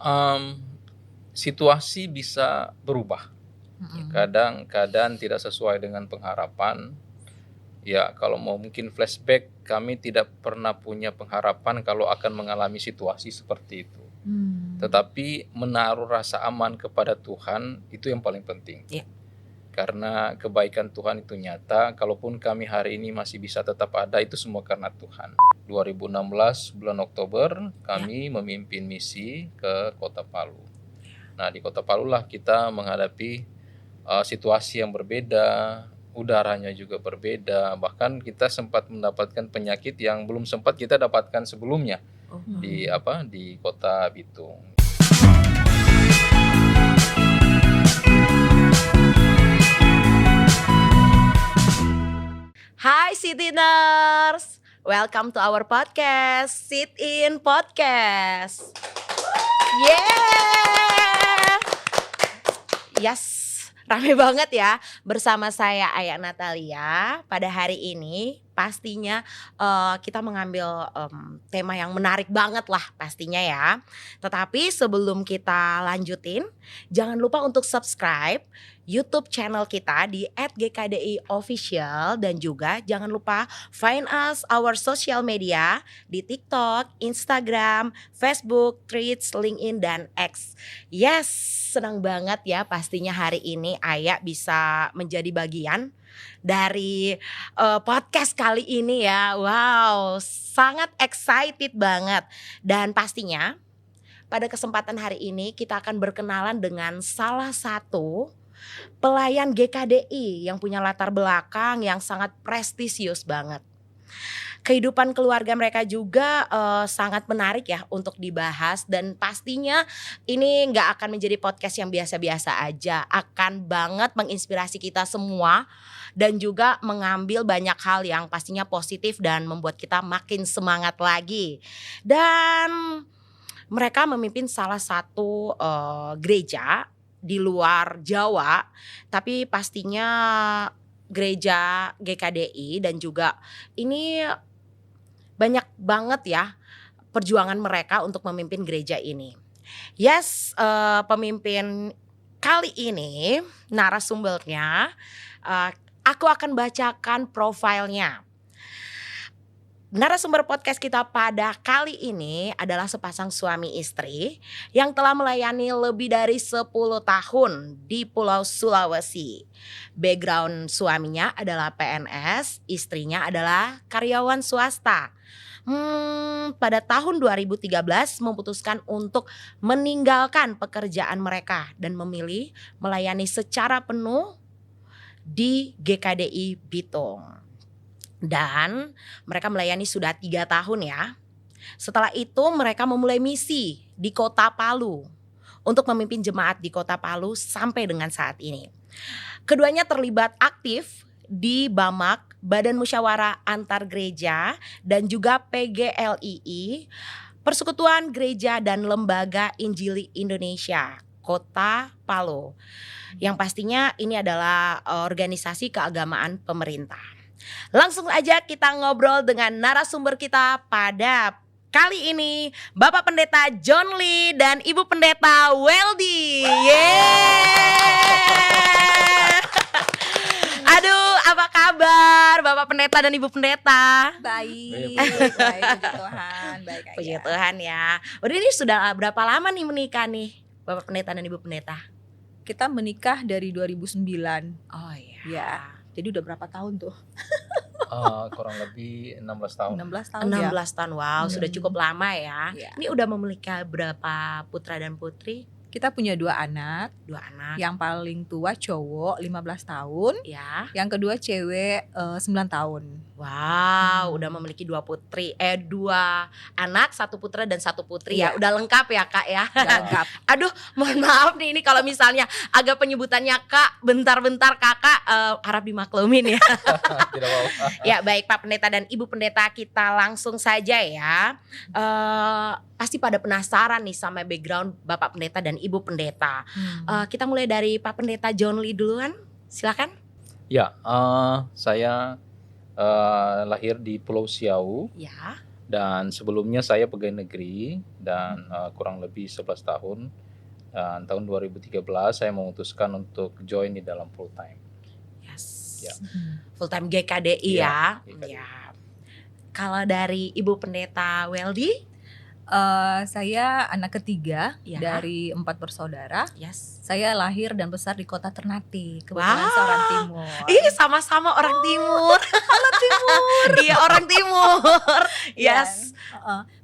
Mmm, Situasi bisa berubah. Kadang keadaan tidak sesuai dengan pengharapan. Ya, kalau mau mungkin flashback, kami tidak pernah punya pengharapan kalau akan mengalami situasi seperti itu. Tetapi menaruh rasa aman kepada Tuhan itu yang paling penting. Iya. Karena kebaikan Tuhan itu nyata, kalaupun kami hari ini masih bisa tetap ada, itu semua karena Tuhan. 2016 bulan Oktober kami memimpin misi ke Kota Palu. Nah, di Kota Palu lah kita menghadapi situasi yang berbeda, udaranya juga berbeda, bahkan kita sempat mendapatkan penyakit yang belum sempat kita dapatkan sebelumnya di Kota Bitung. Hai Sitiners, welcome to our podcast, Sit In Podcast. Yeah, yes, rame banget ya bersama saya Aya Natalia. Pada hari ini pastinya kita mengambil tema yang menarik banget lah pastinya ya. Tetapi sebelum kita lanjutin, jangan lupa untuk subscribe YouTube channel kita di @gkdi_official dan juga jangan lupa find us our social media di TikTok, Instagram, Facebook, Threads, LinkedIn dan X. Yes, senang banget ya pastinya hari ini Aya bisa menjadi bagian dari podcast kali ini ya. Wow, sangat excited banget. Dan pastinya pada kesempatan hari ini kita akan berkenalan dengan salah satu pelayan GKDI yang punya latar belakang yang sangat prestisius banget. Kehidupan keluarga mereka juga sangat menarik ya untuk dibahas, dan pastinya ini nggak akan menjadi podcast yang biasa-biasa aja, akan banget menginspirasi kita semua dan juga mengambil banyak hal yang pastinya positif dan membuat kita makin semangat lagi. Dan mereka memimpin salah satu gereja di luar Jawa, tapi pastinya gereja GKDI, dan juga ini banyak banget ya perjuangan mereka untuk memimpin gereja ini. Yes, pemimpin kali ini narasumbernya, aku akan bacakan profilnya. Narasumber podcast kita pada kali ini adalah sepasang suami istri yang telah melayani lebih dari 10 tahun di Pulau Sulawesi. Background suaminya adalah PNS, istrinya adalah karyawan swasta. Pada tahun 2013 memutuskan untuk meninggalkan pekerjaan mereka dan memilih melayani secara penuh di GKDI Bitung. Dan mereka melayani sudah 3 tahun ya. Setelah itu mereka memulai misi di Kota Palu untuk memimpin jemaat di Kota Palu sampai dengan saat ini. Keduanya terlibat aktif di BAMAK, Badan Musyawarah Antar Gereja, dan juga PGLII, Persekutuan Gereja dan Lembaga Injili Indonesia, Kota Palu. Yang pastinya ini adalah organisasi keagamaan pemerintah. Langsung aja kita ngobrol dengan narasumber kita pada kali ini, Bapak Pendeta John Lee dan Ibu Pendeta Weldy. Yeay! Aduh, apa kabar Bapak Pendeta dan Ibu Pendeta? Baik, puji Tuhan, baik aja. Puji Tuhan ya. Udah, ini sudah berapa lama nih menikah nih Bapak Pendeta dan Ibu Pendeta? Kita menikah dari 2009. Oh iya. Ya, jadi udah berapa tahun tuh? Kurang lebih 16 tahun. 16 tahun 16 ya. tahun, wow, sudah cukup lama ya. Iya. Ini udah memiliki berapa putra dan putri? Kita punya 2 anak. 2 anak. Yang paling tua cowok 15 tahun, Ya. yang kedua cewek 9 tahun. Wow, udah memiliki 2 anak, 1 putra dan 1 putri ya. Iya. Udah lengkap ya Kak ya. Gagap. Aduh, mohon maaf nih, ini kalau misalnya agak penyebutannya Kak, bentar-bentar Kakak harap dimaklumin ya. Tidak apa-apa. Ya baik Pak Pendeta dan Ibu Pendeta, kita langsung saja ya. Pasti pada penasaran nih sama background Bapak Pendeta dan Ibu Pendeta. Kita mulai dari Pak Pendeta John Lee duluan, silakan. Ya, saya lahir di Pulau Siau. Ya. Dan sebelumnya saya pegawai negeri dan kurang lebih 11 tahun. Dan tahun 2013 saya memutuskan untuk join di dalam full time. Yes. Ya. Full time GKDI Ya, ya. GKDI. Ya. Kalau dari Ibu Pendeta Weldy? Saya anak ketiga Ya. dari 4 bersaudara. Yes. Saya lahir dan besar di kota Ternate, kebetulan Wow. seorang Timur. Ih, sama-sama orang Timur. Halo Timur. Iya, orang Timur. Yes.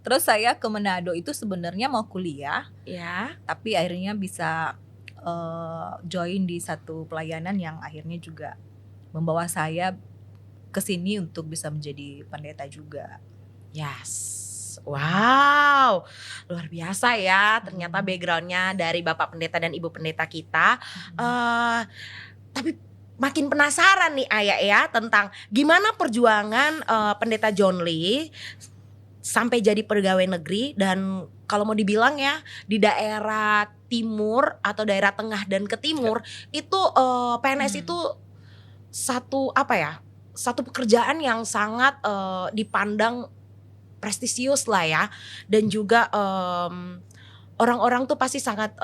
Terus saya ke Manado itu sebenarnya mau kuliah, Ya. tapi akhirnya bisa join di satu pelayanan yang akhirnya juga membawa saya ke sini untuk bisa menjadi pendeta juga. Yes. Wow, luar biasa ya. Ternyata backgroundnya dari Bapak Pendeta dan Ibu Pendeta kita. Tapi makin penasaran nih Ayah ya tentang gimana perjuangan Pendeta John Lee sampai jadi pegawai negeri, dan kalau mau dibilang ya di daerah timur atau daerah tengah dan ke timur itu PNS itu satu pekerjaan yang sangat dipandang prestisius lah ya, dan juga orang-orang tuh pasti sangat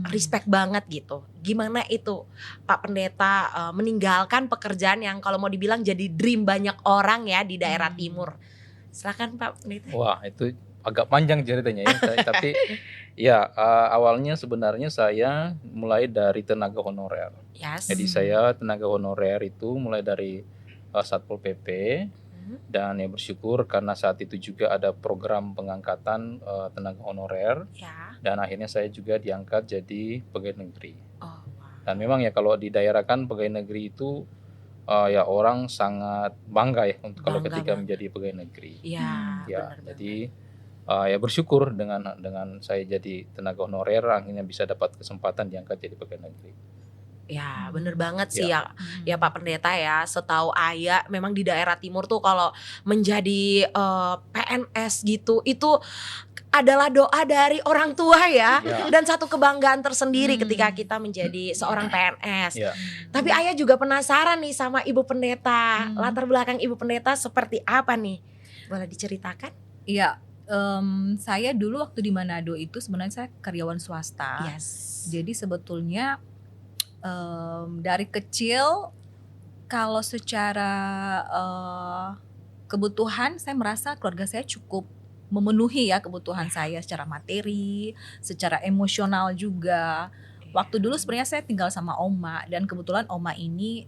respect banget gitu. Gimana itu Pak Pendeta meninggalkan pekerjaan yang kalau mau dibilang jadi dream banyak orang ya di daerah timur. Silakan Pak Pendeta. Wah, itu agak panjang ceritanya ya. Tapi ya awalnya sebenarnya saya mulai dari tenaga honorer. Yes. Jadi saya tenaga honorer itu mulai dari Satpol PP. Dan ya bersyukur karena saat itu juga ada program pengangkatan tenaga honorer. Ya. Dan akhirnya saya juga diangkat jadi pegawai negeri. Oh, wow. Dan memang ya kalau di daerah kan pegawai negeri itu ya orang sangat bangga ya untuk kalau Bangga ketika banget. menjadi pegawai negeri. Iya, Ya, benar jadi ya bersyukur dengan saya jadi tenaga honorer akhirnya bisa dapat kesempatan diangkat jadi pegawai negeri. Ya, bener banget sih ya. Ya Pak Pendeta ya, setahu Ayah memang di daerah timur tuh kalau menjadi PNS gitu itu adalah doa dari orang tua ya, Ya. dan satu kebanggaan tersendiri ketika kita menjadi seorang PNS. Ya. Tapi Ayah juga penasaran nih sama Ibu Pendeta. Latar belakang Ibu Pendeta seperti apa nih? Boleh diceritakan? Iya, saya dulu waktu di Manado itu sebenarnya saya karyawan swasta. Yes. Jadi sebetulnya dari kecil kalau secara kebutuhan saya merasa keluarga saya cukup memenuhi ya kebutuhan saya secara materi, secara emosional juga. Waktu dulu sebenarnya saya tinggal sama oma, dan kebetulan oma ini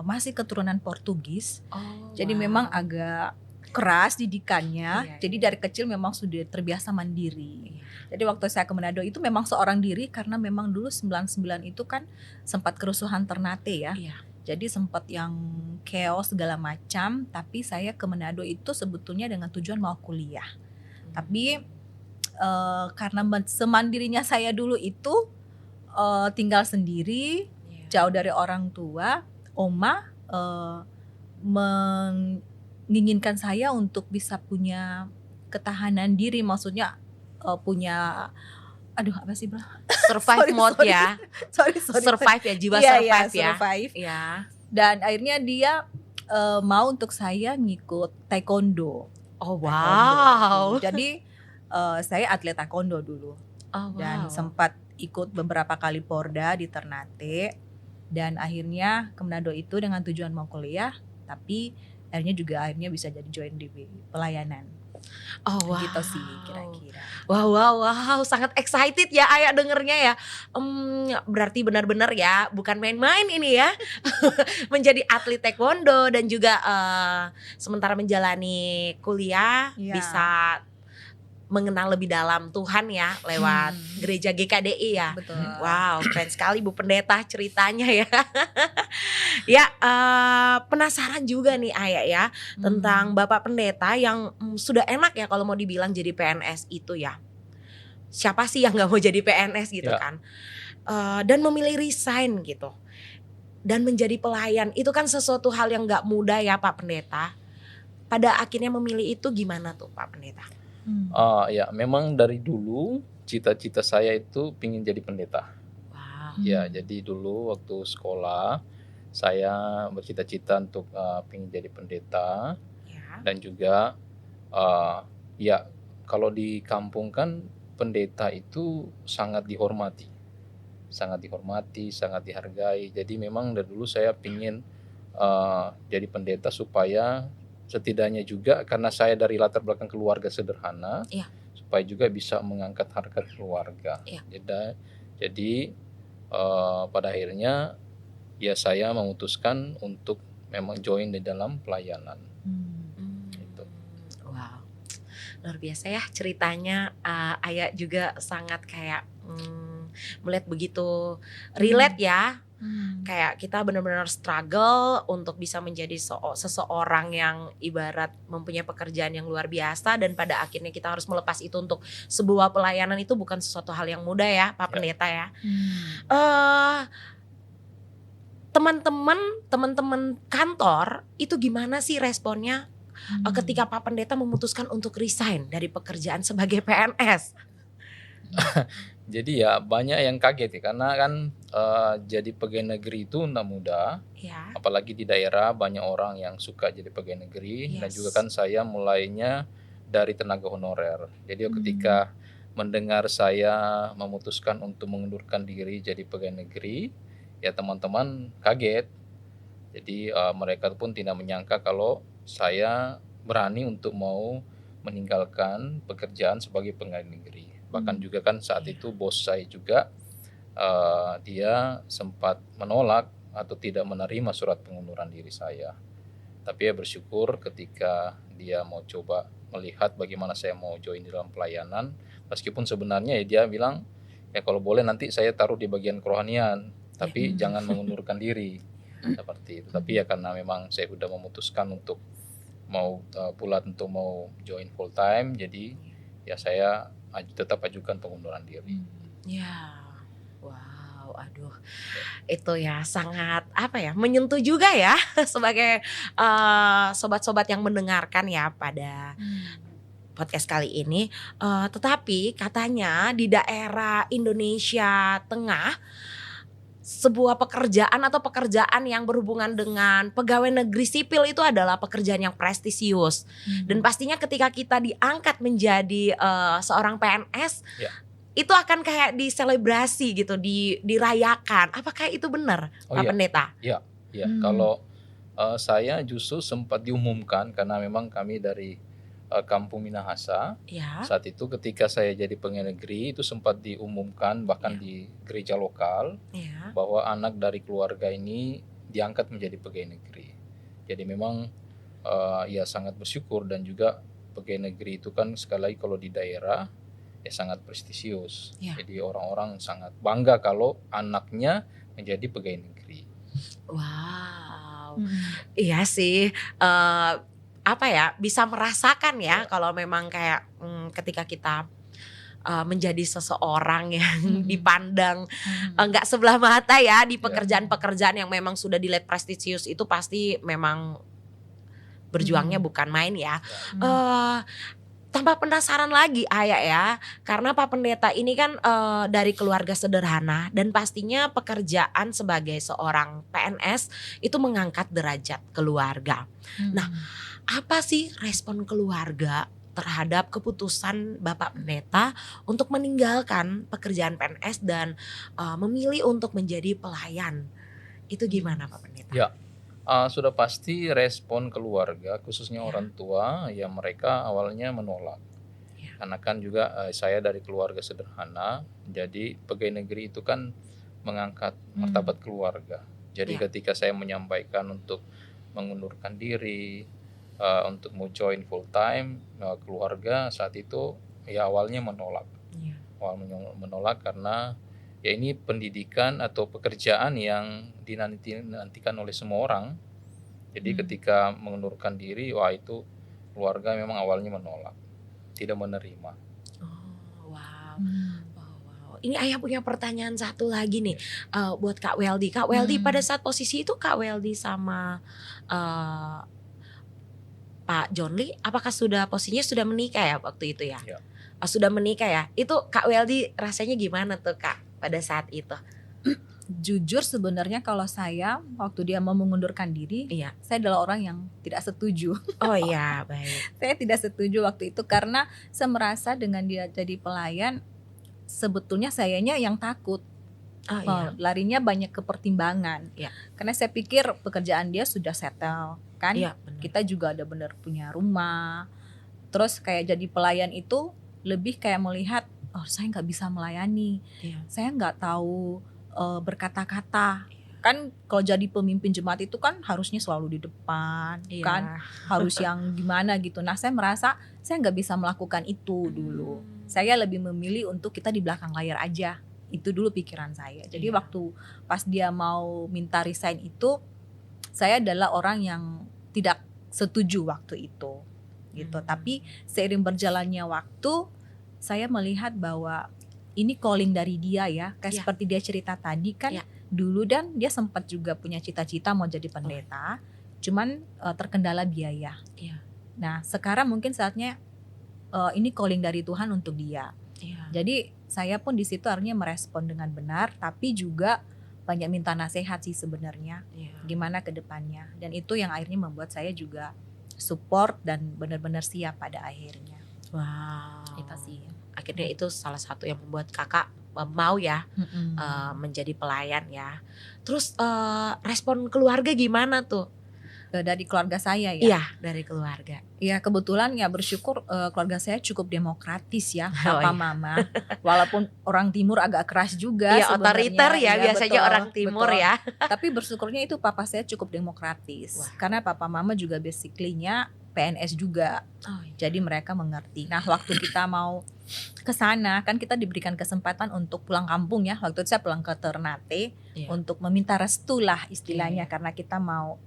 masih keturunan Portugis. Oh, Jadi wow. memang agak keras didikannya. Iya, Jadi iya. dari kecil memang sudah terbiasa mandiri. Jadi waktu saya ke Manado itu memang seorang diri, karena memang dulu 99 itu kan sempat kerusuhan Ternate ya. Iya. Jadi sempat yang chaos segala macam, tapi saya ke Manado itu sebetulnya dengan tujuan mau kuliah. Tapi karena semandirinya saya dulu itu tinggal sendiri, jauh dari orang tua, oma menginginkan saya untuk bisa punya ketahanan diri, maksudnya punya apa sih bro? Survive mode ya. Sorry. Survive ya, jiwa Iya, survive ya. survive. Iya. Dan akhirnya dia mau untuk saya ngikut taekwondo. Oh Taekwondo. wow. Jadi saya atlet taekwondo dulu. Oh, wow. Dan sempat ikut beberapa kali porda di Ternate, dan akhirnya ke Manado itu dengan tujuan mau kuliah, tapi akhirnya bisa jadi join di pelayanan. Oh wow. Gitu sih kira-kira. Wow, sangat excited ya Ayah dengernya ya. Berarti benar-benar ya bukan main-main ini ya. Menjadi atlet taekwondo dan juga sementara menjalani kuliah Iya. bisa mengenal lebih dalam Tuhan ya lewat gereja GKDI ya. Betul. Wow, keren sekali Bu Pendeta ceritanya ya. Ya, penasaran juga nih Ayah ya tentang Bapak Pendeta yang sudah enak ya kalau mau dibilang jadi PNS itu ya. Siapa sih yang gak mau jadi PNS gitu Ya. kan. Dan memilih resign gitu. Dan menjadi pelayan itu kan sesuatu hal yang gak mudah ya Pak Pendeta. Pada akhirnya memilih itu gimana tuh Pak Pendeta? Ya memang dari dulu cita-cita saya itu pingin jadi pendeta. Wow. Ya jadi dulu waktu sekolah saya bercita-cita untuk pingin jadi pendeta, Ya. dan juga Uh, ya kalau di kampung kan pendeta itu sangat dihormati, sangat dihargai. Jadi memang dari dulu saya pingin jadi pendeta supaya setidaknya juga karena saya dari latar belakang keluarga sederhana, Iya. supaya juga bisa mengangkat harkat keluarga. Iya. Jadi pada akhirnya ya saya memutuskan untuk memang join di dalam pelayanan. Gitu. Wow, luar biasa ya ceritanya. Ayah juga sangat kayak melihat begitu relate ya. Kayak kita benar-benar struggle untuk bisa menjadi seseorang yang ibarat mempunyai pekerjaan yang luar biasa, dan pada akhirnya kita harus melepas itu untuk sebuah pelayanan. Itu bukan sesuatu hal yang mudah ya Pak Pendeta ya. Teman-teman kantor itu gimana sih responnya ketika Pak Pendeta memutuskan untuk resign dari pekerjaan sebagai PNS? Jadi ya banyak yang kaget ya, karena kan jadi pegawai negeri itu tidak mudah, Ya. apalagi di daerah banyak orang yang suka jadi pegawai negeri. Dan Yes. juga kan saya mulainya dari tenaga honorer. Jadi ketika mendengar saya memutuskan untuk mengundurkan diri jadi pegawai negeri, ya teman-teman kaget. Jadi mereka pun tidak menyangka kalau saya berani untuk mau meninggalkan pekerjaan sebagai pegawai negeri. Bahkan juga kan saat itu bos saya juga dia sempat menolak atau tidak menerima surat pengunduran diri saya. Tapi ya bersyukur ketika dia mau coba melihat bagaimana saya mau join di dalam pelayanan, meskipun sebenarnya ya dia bilang ya kalau boleh nanti saya taruh di bagian kerohanian, tapi jangan mengundurkan diri seperti itu. Tapi ya karena memang saya sudah memutuskan untuk mau bulat untuk mau join full time, jadi ya saya tetap ajukan pengunduran diri. Ya, wow, aduh, itu ya sangat menyentuh juga ya sebagai sobat-sobat yang mendengarkan ya pada podcast kali ini. Tetapi katanya di daerah Indonesia Tengah, sebuah pekerjaan atau pekerjaan yang berhubungan dengan pegawai negeri sipil itu adalah pekerjaan yang prestisius. Dan pastinya ketika kita diangkat menjadi seorang PNS, itu akan kayak diselebrasi gitu, dirayakan. Apakah itu benar, Pak Pendeta? Ya, kalau saya justru sempat diumumkan karena memang kami dari Kampung Minahasa. Saat itu ketika saya jadi pegawai negeri itu sempat diumumkan bahkan di gereja lokal bahwa anak dari keluarga ini diangkat menjadi pegawai negeri. Jadi memang ya sangat bersyukur, dan juga pegawai negeri itu kan sekali lagi kalau di daerah ya sangat prestisius. Jadi orang-orang sangat bangga kalau anaknya menjadi pegawai negeri. Wow, iya sih. Bisa merasakan ya kalau memang kayak ketika kita menjadi seseorang yang dipandang nggak sebelah mata ya di pekerjaan-pekerjaan yang memang sudah dilihat prestisius, itu pasti memang berjuangnya bukan main ya. Tambah penasaran lagi Ayah ya, karena Pak Pendeta ini kan dari keluarga sederhana, dan pastinya pekerjaan sebagai seorang PNS itu mengangkat derajat keluarga. Nah, apa sih respon keluarga terhadap keputusan Bapak Pendeta untuk meninggalkan pekerjaan PNS dan memilih untuk menjadi pelayan? Itu gimana Pak Pendeta? Ya, sudah pasti respon keluarga, khususnya orang tua, ya mereka awalnya menolak. Karena kan juga saya dari keluarga sederhana, jadi pegawai negeri itu kan mengangkat martabat keluarga. Jadi ketika saya menyampaikan untuk mengundurkan diri, untuk mau join full time, keluarga saat itu ya awalnya menolak. Awalnya menolak karena ya ini pendidikan atau pekerjaan yang dinantikan oleh semua orang. Jadi ketika mengundurkan diri, wah itu keluarga memang awalnya menolak, tidak menerima. Wow. Ini Ayah punya pertanyaan satu lagi nih buat Kak Weldy. Kak Weldy pada saat posisi itu Kak Weldy sama Pak John Lee, apakah posisinya sudah menikah ya waktu itu ya? Sudah menikah ya. Itu Kak Weldy rasanya gimana tuh Kak pada saat itu? Jujur sebenarnya kalau saya waktu dia mau mengundurkan diri, Iya. saya adalah orang yang tidak setuju. Oh iya, baik. Saya tidak setuju waktu itu karena saya merasa dengan dia jadi pelayan, sebetulnya sayanya yang takut. Oh iya. Larinya banyak ke pertimbangan. Iya. Karena saya pikir pekerjaan dia sudah settle kan. Iya, benar. Kita juga ada benar punya rumah. Terus kayak jadi pelayan itu lebih kayak melihat, oh saya nggak bisa melayani, Iya. saya nggak tahu berkata-kata. Kan kalau jadi pemimpin jemaat itu kan harusnya selalu di depan, Iya. kan harus yang gimana gitu. Nah saya merasa saya nggak bisa melakukan itu dulu. Saya lebih memilih untuk kita di belakang layar aja. Itu dulu pikiran saya. Jadi Iya. waktu pas dia mau minta resign itu, saya adalah orang yang tidak setuju waktu itu gitu. Tapi seiring berjalannya waktu, saya melihat bahwa ini calling dari dia ya. Kayak Iya. seperti dia cerita tadi kan, Iya. dulu dan dia sempat juga punya cita-cita mau jadi pendeta, cuman terkendala biaya. Iya. Nah sekarang mungkin saatnya ini calling dari Tuhan untuk dia. Iya. Jadi saya pun di situ akhirnya merespon dengan benar, tapi juga banyak minta nasihat sih sebenarnya Iya. gimana ke depannya. Dan itu yang akhirnya membuat saya juga support dan benar-benar siap pada akhirnya. Wow. Itu sih. Akhirnya itu salah satu yang membuat kakak mau ya menjadi pelayan ya. Terus respon keluarga gimana tuh? Dari keluarga saya ya. Iya, dari keluarga. Ya kebetulan ya bersyukur keluarga saya cukup demokratis ya, Oh, papa iya. mama. Walaupun orang timur agak keras juga Iya, sebenarnya. otoriter ya Iya, biasanya betul, orang timur betul. ya. Tapi bersyukurnya itu papa saya cukup demokratis. Wah. Karena papa mama juga basically-nya PNS juga. Oh, iya. Jadi mereka mengerti. Nah, waktu kita mau ke sana kan kita diberikan kesempatan untuk pulang kampung ya. Waktu itu saya pulang ke Ternate Iya. untuk meminta restu lah istilahnya Iya. karena kita mau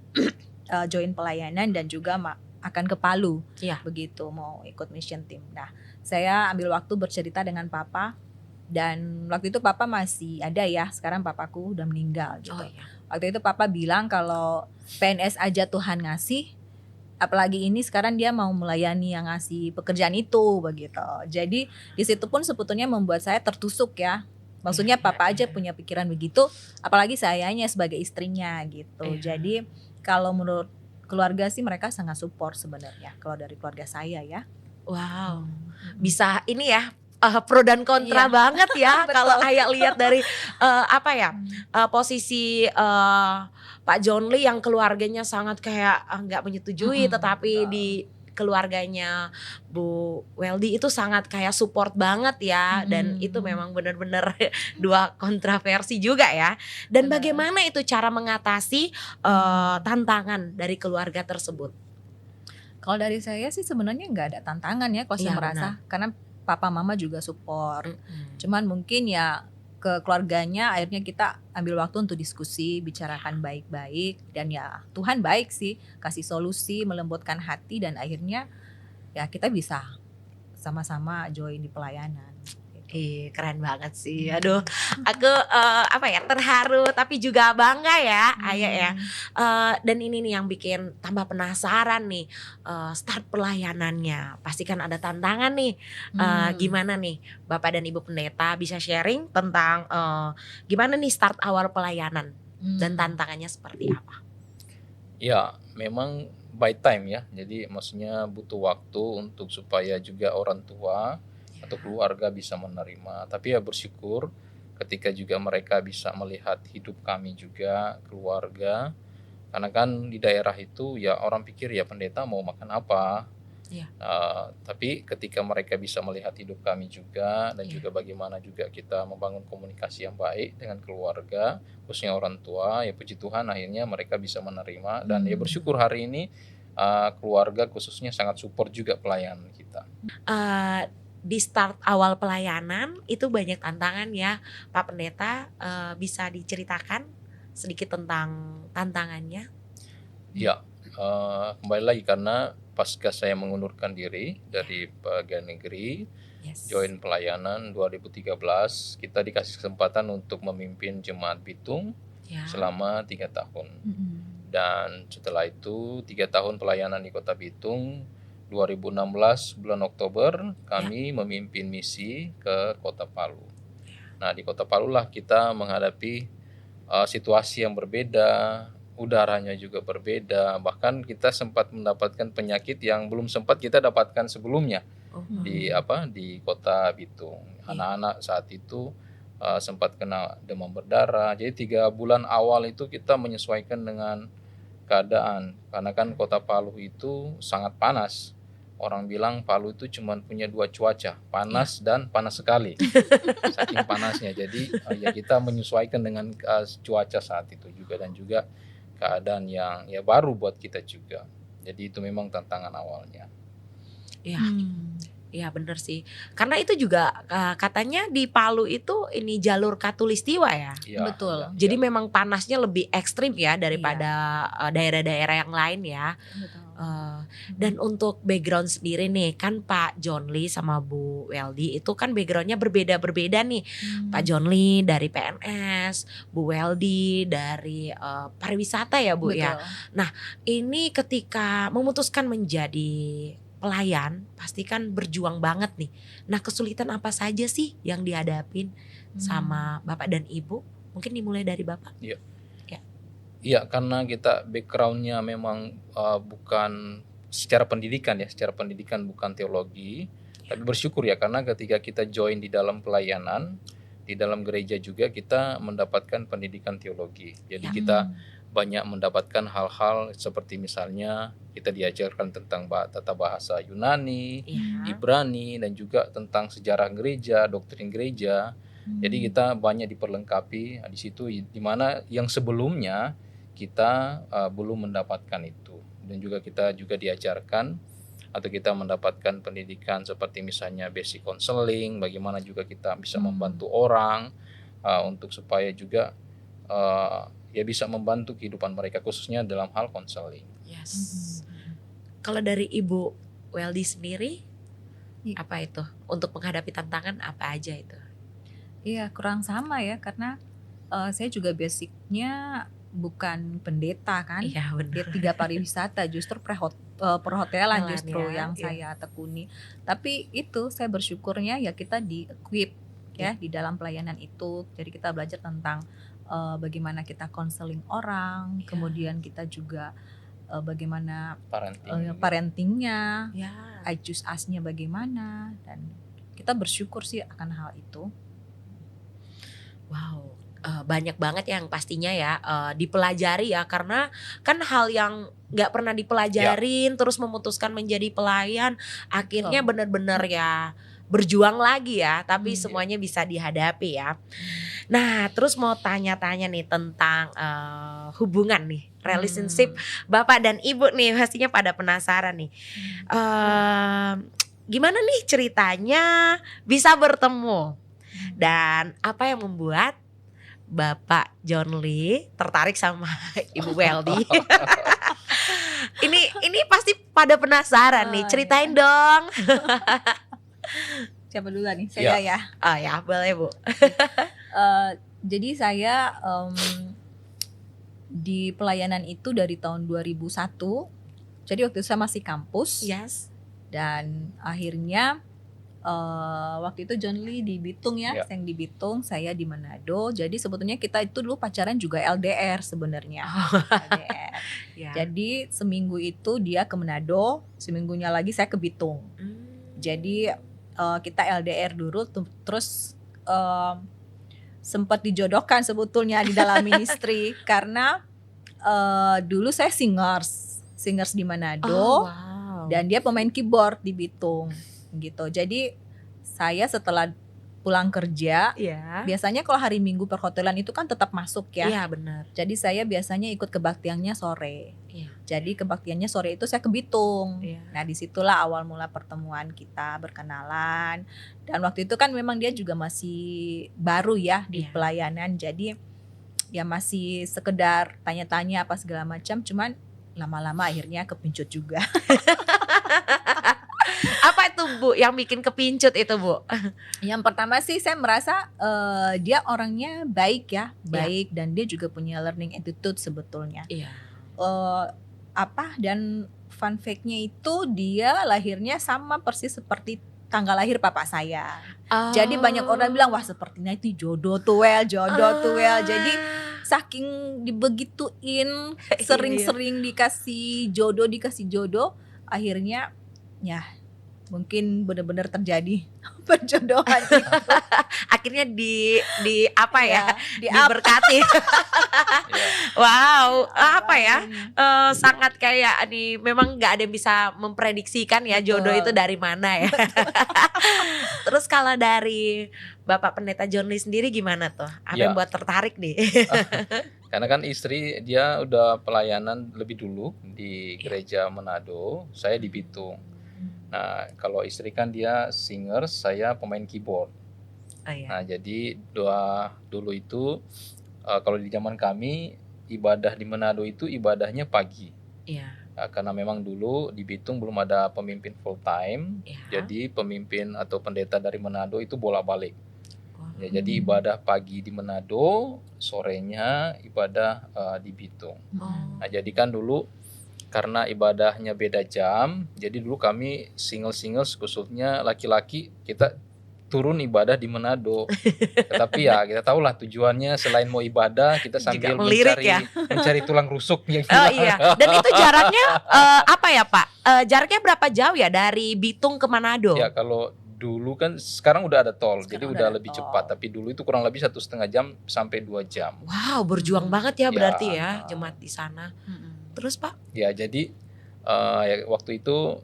join pelayanan dan juga akan ke Palu. Iya. Begitu mau ikut mission team. Nah, saya ambil waktu bercerita dengan papa dan waktu itu papa masih ada ya. Sekarang papaku udah meninggal gitu. Oh iya. Waktu itu papa bilang kalau PNS aja Tuhan ngasih, apalagi ini sekarang dia mau melayani yang ngasih pekerjaan itu begitu. Jadi di situ pun sebetulnya membuat saya tertusuk ya. Maksudnya Iya, papa aja iya. punya pikiran begitu, apalagi sayanya sebagai istrinya gitu. Iya. Jadi kalau menurut keluarga sih mereka sangat support sebenarnya. Kalau dari keluarga saya ya. Wow. Bisa ini ya pro dan kontra Iya. banget ya Betul. kalau Ayah lihat dari posisi Pak John Lee yang keluarganya sangat kayak nggak menyetujui, tetapi betul. di keluarganya Bu Weldy itu sangat kayak support banget ya, dan itu memang benar-benar dua kontroversi juga ya. Dan Benar. bagaimana itu cara mengatasi tantangan dari keluarga tersebut? Kalau dari saya sih sebenarnya nggak ada tantangan ya kalau saya Iya, merasa, karena papa mama juga support. Mm-mm. Cuman mungkin ya ke keluarganya akhirnya kita ambil waktu untuk diskusi, bicarakan baik-baik, dan ya Tuhan baik sih, kasih solusi, melembutkan hati, dan akhirnya ya kita bisa sama-sama join di pelayanan. Ih, keren banget sih. Aduh, aku terharu tapi juga bangga ya, Ayah ya. Dan ini nih yang bikin tambah penasaran nih, start pelayanannya. Pasti kan ada tantangan nih. Gimana nih Bapak dan Ibu Pendeta bisa sharing tentang gimana nih start awal pelayanan dan tantangannya seperti apa? Ya, memang by time ya. Jadi maksudnya butuh waktu untuk supaya juga orang tua atau keluarga bisa menerima. Tapi ya bersyukur ketika juga mereka bisa melihat hidup kami juga, keluarga. Karena kan di daerah itu ya orang pikir ya pendeta mau makan apa. Iya. Tapi ketika mereka bisa melihat hidup kami juga dan Iya. juga bagaimana juga kita membangun komunikasi yang baik dengan keluarga, khususnya orang tua, ya puji Tuhan akhirnya mereka bisa menerima. Dan ya bersyukur hari ini keluarga khususnya sangat support juga pelayanan kita. Di start awal pelayanan itu banyak tantangan ya Pak Pendeta, bisa diceritakan sedikit tentang tantangannya? Ya, kembali lagi karena pasca saya mengundurkan diri dari pegawai negeri, Yes. join pelayanan 2013, kita dikasih kesempatan untuk memimpin Jemaat Bitung Ya. selama 3 tahun. Dan setelah itu 3 tahun pelayanan di Kota Bitung, 2016 bulan Oktober kami memimpin misi ke Kota Palu. Nah di Kota Palu lah kita menghadapi situasi yang berbeda, udaranya juga berbeda, bahkan kita sempat mendapatkan penyakit yang belum sempat kita dapatkan sebelumnya Oh, di kota Bitung. Anak-anak saat itu sempat kena demam berdarah. Jadi 3 bulan awal itu kita menyesuaikan dengan keadaan, karena kan kota Palu itu sangat panas. Orang bilang Palu itu cuma punya 2 cuaca, panas dan panas sekali. Saking panasnya. Jadi ya kita menyesuaikan dengan cuaca saat itu juga, dan juga keadaan yang ya baru buat kita juga. Jadi itu memang tantangan awalnya. iya. Iya bener sih. Karena itu juga katanya di Palu itu ini jalur Katulistiwa ya. Ya, Betul. Jadi memang panasnya lebih ekstrim ya daripada daerah-daerah yang lain ya. Betul. Dan untuk background sendiri nih, kan Pak John Lee sama Bu Weldy itu kan backgroundnya berbeda-berbeda nih. Pak John Lee dari PNS, Bu Weldy dari pariwisata ya Bu ya. Ini ketika memutuskan menjadi pelayan, pasti kan berjuang banget nih. Nah, kesulitan apa saja sih yang dihadapin sama Bapak dan Ibu? Mungkin dimulai dari Bapak. Iya, karena kita backgroundnya memang bukan secara pendidikan ya, secara pendidikan bukan teologi. Tapi bersyukur ya, karena ketika kita join di dalam pelayanan, di dalam gereja juga kita mendapatkan pendidikan teologi. Jadi kita banyak mendapatkan hal-hal seperti misalnya kita diajarkan tentang tata bahasa Yunani, Ibrani, dan juga tentang sejarah gereja, doktrin gereja. Jadi kita banyak diperlengkapi di situ, di mana yang sebelumnya kita belum mendapatkan itu. Dan juga kita juga diajarkan atau kita mendapatkan pendidikan seperti misalnya basic counseling, bagaimana juga kita bisa membantu orang untuk supaya juga ya bisa membantu kehidupan mereka, khususnya dalam hal konseling. Yes. Kalau dari Ibu Weldy sendiri, apa itu? Untuk menghadapi tantangan apa aja itu? Iya, kurang sama ya, karena saya juga basicnya bukan pendeta kan. Iya benar. D3 pariwisata, justru perhotelan justru ya, yang saya tekuni. Tapi itu saya bersyukurnya ya kita di-equip ya di dalam pelayanan itu. Jadi kita belajar tentang bagaimana kita konseling orang, kemudian kita juga bagaimana parentingnya, I choose us-nya bagaimana, dan kita bersyukur sih akan hal itu. Wow, banyak banget yang pastinya ya dipelajari ya, karena kan hal yang nggak pernah dipelajarin terus memutuskan menjadi pelayan, akhirnya benar-benar ya berjuang lagi ya, tapi semuanya bisa dihadapi ya. Nah, terus mau tanya-tanya nih tentang hubungan nih, relationship Bapak dan Ibu nih, pastinya pada penasaran nih. Gimana nih ceritanya bisa bertemu? Dan apa yang membuat Bapak John Lee tertarik sama Ibu Weldy? Ini pasti pada penasaran nih, ceritain dong. Siapa dulu nih? Saya ya. Oh ya, boleh Bu. Jadi saya di pelayanan itu dari tahun 2001. Jadi waktu itu saya masih kampus. Yes. Dan akhirnya waktu itu John Lee di Bitung ya, saya di Bitung, saya di Manado. Jadi sebetulnya kita itu dulu pacaran juga LDR sebenarnya. LDR. Jadi seminggu itu dia ke Manado, seminggunya lagi saya ke Bitung. Jadi kita LDR dulu, terus sempat dijodohkan sebetulnya di dalam ministry karena dulu saya singers di Manado, dan dia pemain keyboard di Bitung gitu. Jadi saya setelah pulang kerja, biasanya kalau hari Minggu perhotelan itu kan tetap masuk ya. Iya benar. Jadi saya biasanya ikut kebaktiannya sore. Jadi kebaktiannya sore itu saya ke Bitung. Nah disitulah awal mula pertemuan kita, berkenalan. Dan waktu itu kan memang dia juga masih baru ya di pelayanan. Jadi ya masih sekedar tanya-tanya apa segala macam. Cuman lama-lama akhirnya kepincut juga. Apa itu Bu yang bikin kepincut itu Bu? Yang pertama sih saya merasa dia orangnya baik ya, baik, dan dia juga punya learning attitude sebetulnya. Dan fun fact-nya itu dia lahirnya sama persis seperti tanggal lahir papa saya. Jadi banyak orang bilang wah sepertinya itu jodoh tuh Wel. Jadi saking dibegituin, sering-sering dikasih jodoh, akhirnya ya mungkin benar-benar terjadi perjodohan itu. Akhirnya di apa ya? di Diberkati. Ya, Wow, apa ya? Sangat kayak nih, memang nggak ada yang bisa memprediksikan ya jodoh Betul. itu dari mana ya. Terus kalau dari Bapak Pendeta John Lee sendiri gimana tuh? Apa Ya. yang buat tertarik nih? karena kan istri dia udah pelayanan lebih dulu di gereja Manado, saya di Bitung. Nah, kalau istri kan dia singer, saya pemain keyboard. Oh iya. Nah, jadi dulu itu kalau di zaman kami ibadah di Manado itu ibadahnya pagi. Iya. Karena memang dulu di Bitung belum ada pemimpin full time, Iya. jadi pemimpin atau pendeta dari Manado itu bolak-balik. Oh. Ya, jadi ibadah pagi di Manado, sorenya ibadah di Bitung. Oh. Nah, jadi kan dulu karena ibadahnya beda jam, jadi dulu kami single khususnya laki-laki kita turun ibadah di Manado. Tetapi ya kita tahulah tujuannya selain mau ibadah kita sambil Juga melirik mencari tulang rusuk yang Oh hilang. iya. Dan itu jaraknya apa ya Pak? Jaraknya berapa jauh ya dari Bitung ke Manado? Ya kalau dulu kan sekarang udah ada tol, jadi Sekarang udah udah ada lebih tol. cepat. Tapi dulu itu kurang lebih 1,5 jam sampai 2 jam. Wow, berjuang banget ya berarti ya Ya. jemaat di sana. Mm-mm. Terus Pak? Ya jadi ya, waktu itu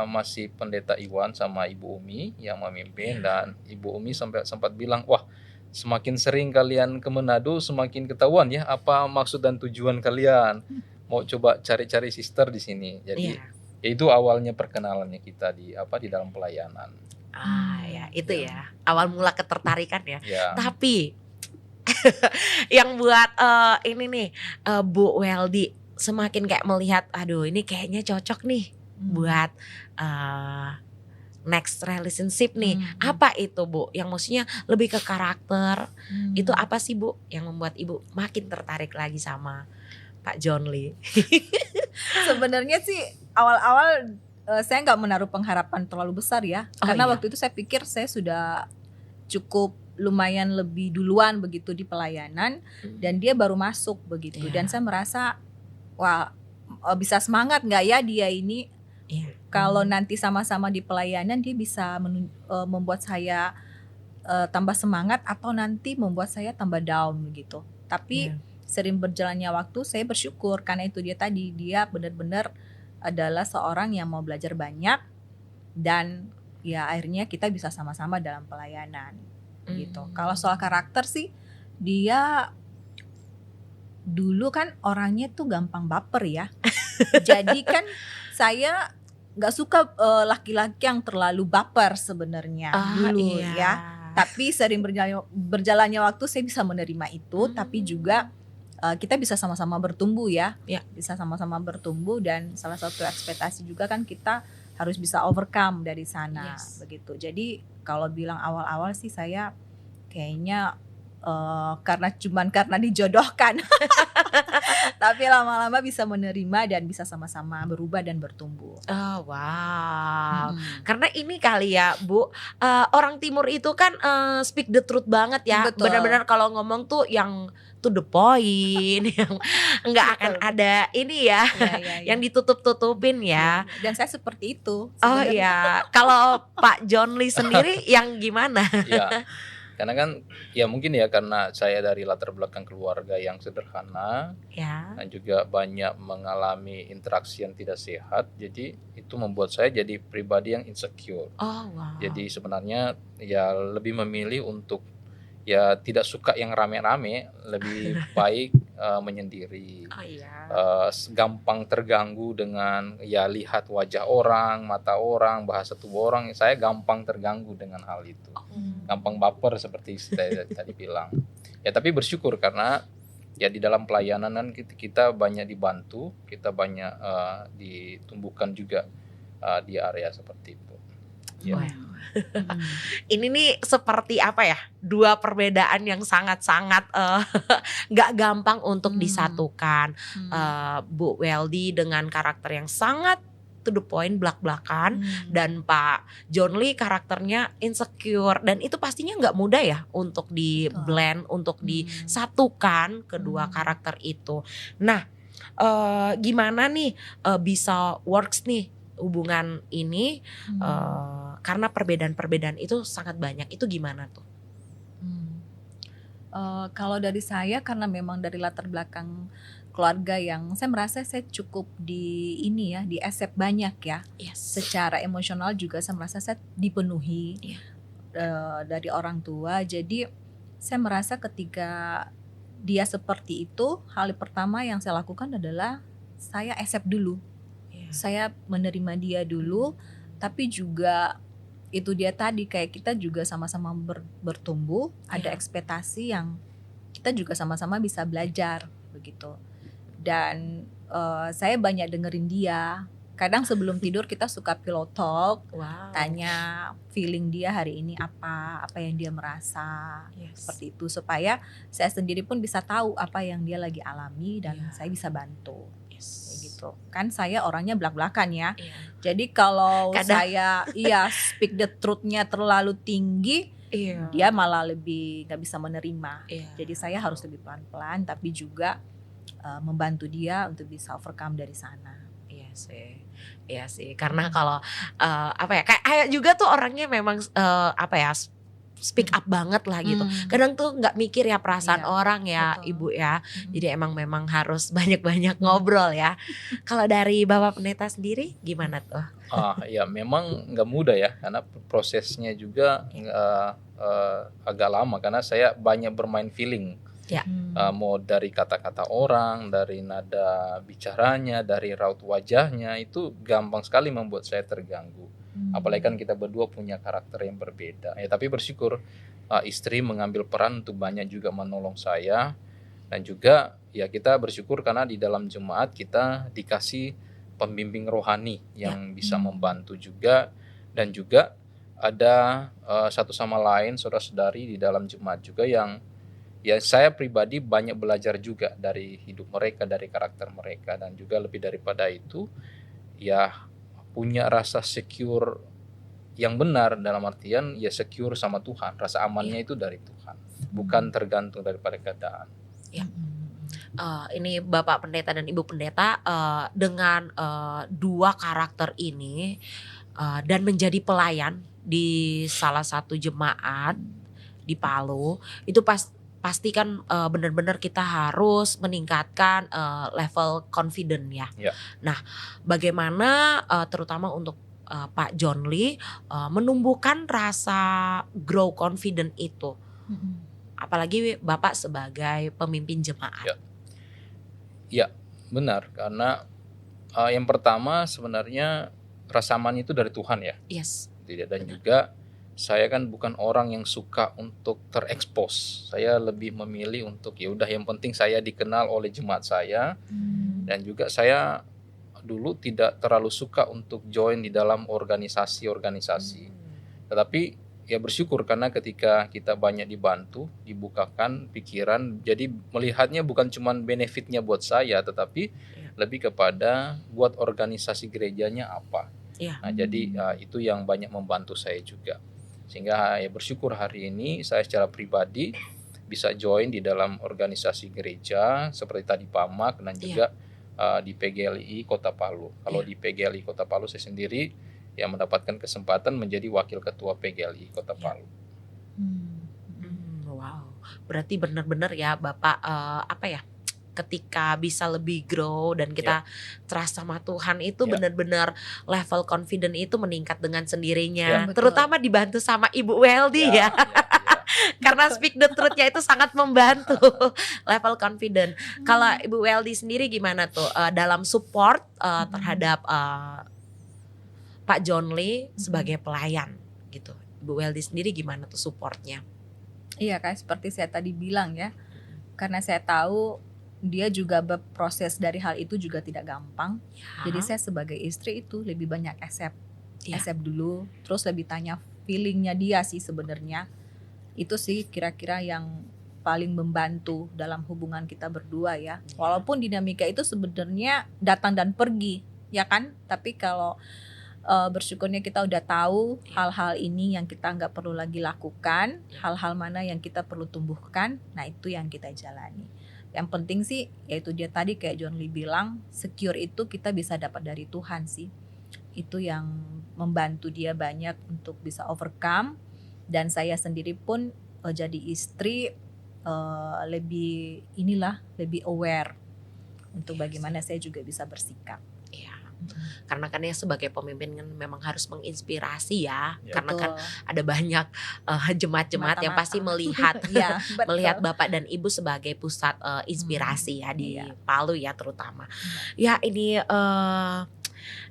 masih pendeta Iwan sama Ibu Umi yang memimpin, dan Ibu Umi sempat bilang, wah semakin sering kalian ke Manado semakin ketahuan ya apa maksud dan tujuan kalian. Mau coba cari-cari sister di sini. Jadi Iya. ya itu awalnya perkenalannya kita di dalam pelayanan. Ya itu ya. Awal mula ketertarikan ya. Ya. Tapi yang buat ini nih Bu Weldy semakin kayak melihat, aduh ini kayaknya cocok nih buat next relationship nih. Apa itu Bu? Yang maksudnya lebih ke karakter. Itu apa sih Bu yang membuat Ibu makin tertarik lagi sama Pak John Lee? Sebenarnya sih awal-awal saya nggak menaruh pengharapan terlalu besar ya, Oh, karena iya. waktu itu saya pikir saya sudah cukup lumayan lebih duluan begitu di pelayanan, dan dia baru masuk begitu. Iya. Dan saya merasa wah bisa semangat nggak ya dia ini, Iya. kalau nanti sama-sama di pelayanan dia bisa membuat saya tambah semangat atau nanti membuat saya tambah down begitu. Tapi Iya. sering berjalannya waktu saya bersyukur karena itu dia benar-benar adalah seorang yang mau belajar banyak, dan ya akhirnya kita bisa sama-sama dalam pelayanan gitu. Kalau soal karakter sih dia dulu kan orangnya tuh gampang baper ya. Jadi kan saya nggak suka laki-laki yang terlalu baper sebenarnya dulu iya. ya. Tapi sering berjalannya waktu saya bisa menerima itu, tapi juga kita bisa sama-sama bertumbuh ya. Ya. Bisa sama-sama bertumbuh, dan salah satu ekspektasi juga kan kita harus bisa overcome dari sana. Yes. Begitu. Jadi kalau bilang awal-awal sih saya kayaknya karena dijodohkan. Tapi lama-lama bisa menerima dan bisa sama-sama berubah dan bertumbuh. Oh wow. Karena ini kali ya Bu, orang timur itu kan speak the truth banget ya. Betul. Benar-benar kalau ngomong tuh yang to the point, yang nggak akan Betul. ada ini ya, yang ditutup-tutupin ya. Dan saya seperti itu. Oh sebenarnya. iya, kalau Pak John Lee sendiri yang gimana? Ya. Karena kan ya mungkin ya karena saya dari latar belakang keluarga yang sederhana, Ya. dan juga banyak mengalami interaksi yang tidak sehat, jadi itu membuat saya jadi pribadi yang insecure. Oh wow. Jadi sebenarnya ya lebih memilih untuk ya tidak suka yang rame-rame, lebih baik menyendiri. Oh iya. Gampang terganggu dengan ya lihat wajah orang, mata orang, bahasa tubuh orang. Saya gampang terganggu dengan hal itu. Gampang baper seperti saya tadi bilang. Ya tapi bersyukur karena ya di dalam pelayanan kan kita banyak dibantu, kita banyak ditumbuhkan juga di area seperti itu. Ya. Wow. Ini nih seperti apa ya? Dua perbedaan yang sangat-sangat nggak gampang untuk disatukan. Bu Weldy dengan karakter yang sangat to the point, belak-belakan. Dan Pak John Lee karakternya insecure, dan itu pastinya nggak mudah ya untuk di blend, untuk disatukan kedua karakter itu. Nah, gimana nih bisa works nih hubungan ini karena perbedaan-perbedaan itu sangat banyak, itu gimana tuh? Kalau dari saya, karena memang dari latar belakang keluarga yang saya merasa saya cukup di ini ya, di accept banyak ya. Secara emosional juga saya merasa saya dipenuhi dari orang tua. Jadi saya merasa ketika dia seperti itu, hal pertama yang saya lakukan adalah saya accept dulu. Saya menerima dia dulu, tapi juga itu dia tadi, kayak kita juga sama-sama bertumbuh, ada ekspektasi yang kita juga sama-sama bisa belajar begitu. Dan saya banyak dengerin dia. Kadang sebelum tidur kita suka pillow talk, tanya feeling dia hari ini apa yang dia merasa, seperti itu, supaya saya sendiri pun bisa tahu apa yang dia lagi alami dan saya bisa bantu. Gitu. Kan saya orangnya belak-belakan ya. Jadi kalau saya speak the truth-nya terlalu tinggi, dia malah lebih gak bisa menerima. Jadi saya harus lebih pelan-pelan, tapi juga membantu dia untuk bisa overcome dari sana. Iya sih. Karena kalau kayak juga tuh orangnya memang speak up banget lah gitu. Kadang tuh nggak mikir ya perasaan orang ya, betul. Ibu ya. Jadi memang harus banyak-banyak ngobrol ya. Kalau dari Bapak Pendeta sendiri gimana tuh? Ya memang nggak mudah ya, karena prosesnya juga agak lama, karena saya banyak bermain feeling. Mau dari kata-kata orang, dari nada bicaranya, dari raut wajahnya, itu gampang sekali membuat saya terganggu. Apalagi kan kita berdua punya karakter yang berbeda. Tapi bersyukur istri mengambil peran untuk banyak juga menolong saya, dan juga ya kita bersyukur karena di dalam jemaat kita dikasih pembimbing rohani yang bisa membantu juga, dan juga ada satu sama lain saudara-saudari di dalam jemaat juga yang ya saya pribadi banyak belajar juga dari hidup mereka, dari karakter mereka, dan juga lebih daripada itu ya punya rasa secure yang benar, dalam artian ya secure sama Tuhan, rasa amannya itu dari Tuhan, bukan tergantung daripada keadaan. Ini Bapak Pendeta dan Ibu Pendeta dengan dua karakter ini dan menjadi pelayan di salah satu jemaat di Palu, itu pasti kan benar-benar kita harus meningkatkan level confident ya. Nah, bagaimana terutama untuk Pak John Lee menumbuhkan rasa grow confident itu, apalagi Bapak sebagai pemimpin jemaat? Ya, benar, karena yang pertama sebenarnya rasa aman itu dari Tuhan ya. Dan juga saya kan bukan orang yang suka untuk terekspos. Saya lebih memilih untuk ya udah yang penting saya dikenal oleh jemaat saya. Dan juga saya dulu tidak terlalu suka untuk join di dalam organisasi-organisasi. Tetapi ya bersyukur karena ketika kita banyak dibantu, dibukakan pikiran, jadi melihatnya bukan cuma benefitnya buat saya, tetapi lebih kepada buat organisasi gerejanya apa. Nah, jadi itu yang banyak membantu saya juga. Sehingga ya bersyukur hari ini saya secara pribadi bisa join di dalam organisasi gereja seperti tadi PAMAK, dan juga di PGLI Kota Palu. Kalau di PGLI Kota Palu saya sendiri yang mendapatkan kesempatan menjadi wakil ketua PGLI Kota Palu. Wow, berarti benar-benar ya Bapak ketika bisa lebih grow dan kita trust sama Tuhan itu benar-benar level confident itu meningkat dengan sendirinya. Terutama dibantu sama Ibu Weldy ya. Karena speak the truth-nya itu sangat membantu level confident. Kalau Ibu Weldy sendiri gimana tuh dalam support terhadap Pak John Lee sebagai pelayan gitu? Ibu Weldy sendiri gimana tuh supportnya? Iya, kayak seperti saya tadi bilang ya, karena saya tahu dia juga berproses dari hal itu juga tidak gampang. Jadi saya sebagai istri itu lebih banyak accept dulu, terus lebih tanya feelingnya dia sih sebenarnya. Itu sih kira-kira yang paling membantu dalam hubungan kita berdua ya. Walaupun dinamika itu sebenarnya datang dan pergi. ya kan? Tapi kalau bersyukurnya kita udah tahu hal-hal ini yang kita nggak perlu lagi lakukan, hal-hal mana yang kita perlu tumbuhkan, nah itu yang kita jalani. Yang penting sih yaitu dia tadi kayak John Lee bilang, secure itu kita bisa dapat dari Tuhan sih. Itu yang membantu dia banyak untuk bisa overcome. Dan saya sendiri pun jadi istri lebih aware untuk bagaimana saya juga bisa bersikap. Iya. Karena kan ya sebagai pemimpin kan memang harus menginspirasi ya. Karena kan Betul. ada banyak jemaat-jemaat yang pasti melihat Iya, betul. melihat Bapak dan Ibu sebagai pusat inspirasi ya di Iya. Palu ya terutama. Ya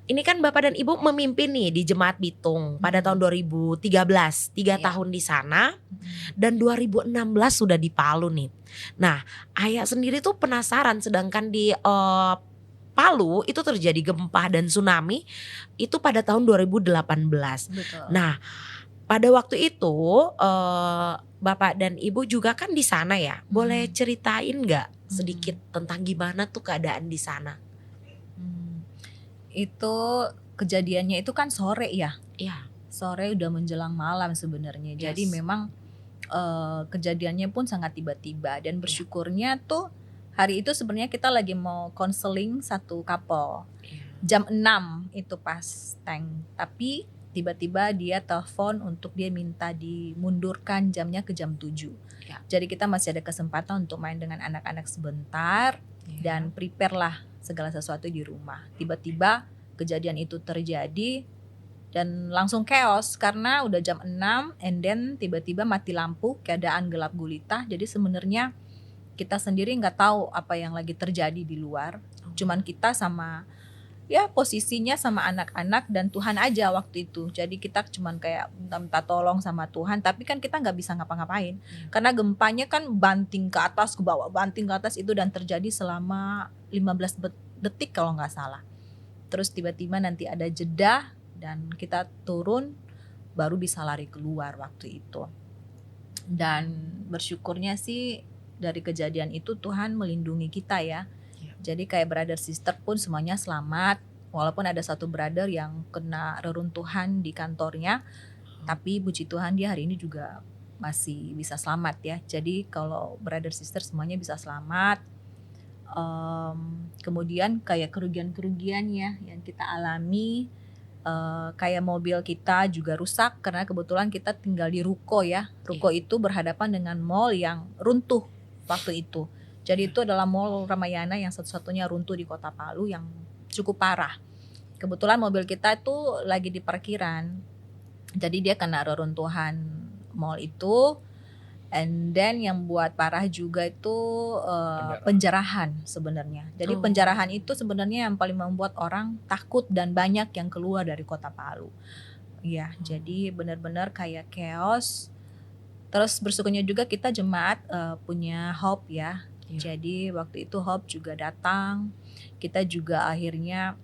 ini kan Bapak dan Ibu memimpin nih di Jemaat Bitung pada tahun 2013, 3 Iya. tahun di sana dan 2016 sudah di Palu nih. Nah, Ayah sendiri tuh penasaran sedangkan di Palu itu terjadi gempa dan tsunami itu pada tahun 2018. Betul. Nah, pada waktu itu Bapak dan Ibu juga kan di sana ya. Boleh ceritain nggak sedikit tentang gimana tuh keadaan di sana? Itu kejadiannya itu kan sore ya. Iya. Sore udah menjelang malam sebenarnya. Jadi Yes. memang kejadiannya pun sangat tiba-tiba dan bersyukurnya tuh hari itu sebenarnya kita lagi mau konseling satu couple. Jam 6 itu pas tank. Tapi tiba-tiba dia telepon untuk dia minta dimundurkan jamnya ke jam 7. Ya. Jadi kita masih ada kesempatan untuk main dengan anak-anak sebentar dan prepare lah segala sesuatu di rumah. Tiba-tiba kejadian itu terjadi dan langsung chaos karena udah jam 6 and then tiba-tiba mati lampu, keadaan gelap gulita. Jadi sebenarnya kita sendiri nggak tahu apa yang lagi terjadi di luar. Cuman kita sama ya posisinya sama anak-anak dan Tuhan aja waktu itu. Jadi kita cuman kayak minta tolong sama Tuhan, tapi kan kita nggak bisa ngapa-ngapain. Karena gempanya kan banting ke atas ke bawah, banting ke atas itu dan terjadi selama 15 detik kalau nggak salah. Terus tiba-tiba nanti ada jeda dan kita turun baru bisa lari keluar waktu itu. Dan bersyukurnya sih dari kejadian itu Tuhan melindungi kita ya. Jadi kayak brother sister pun semuanya selamat. Walaupun ada satu brother yang kena reruntuhan di kantornya, tapi puji Tuhan dia hari ini juga masih bisa selamat ya. Jadi kalau brother sister semuanya bisa selamat. Kemudian kayak kerugian-kerugian ya yang kita alami, kayak mobil kita juga rusak karena kebetulan kita tinggal di ruko ya. Ruko itu berhadapan dengan mall yang runtuh waktu itu. Jadi itu adalah mall Ramayana yang satu-satunya runtuh di Kota Palu yang cukup parah. Kebetulan mobil kita itu lagi di parkiran. Jadi dia kena reruntuhan mall itu. And then yang buat parah juga itu penjarahan sebenarnya. Jadi penjarahan itu sebenarnya yang paling membuat orang takut dan banyak yang keluar dari Kota Palu. Ya, jadi benar-benar kayak chaos. Terus bersyukurnya juga kita jemaat punya Hope ya. Jadi waktu itu Hope juga datang. Kita juga akhirnya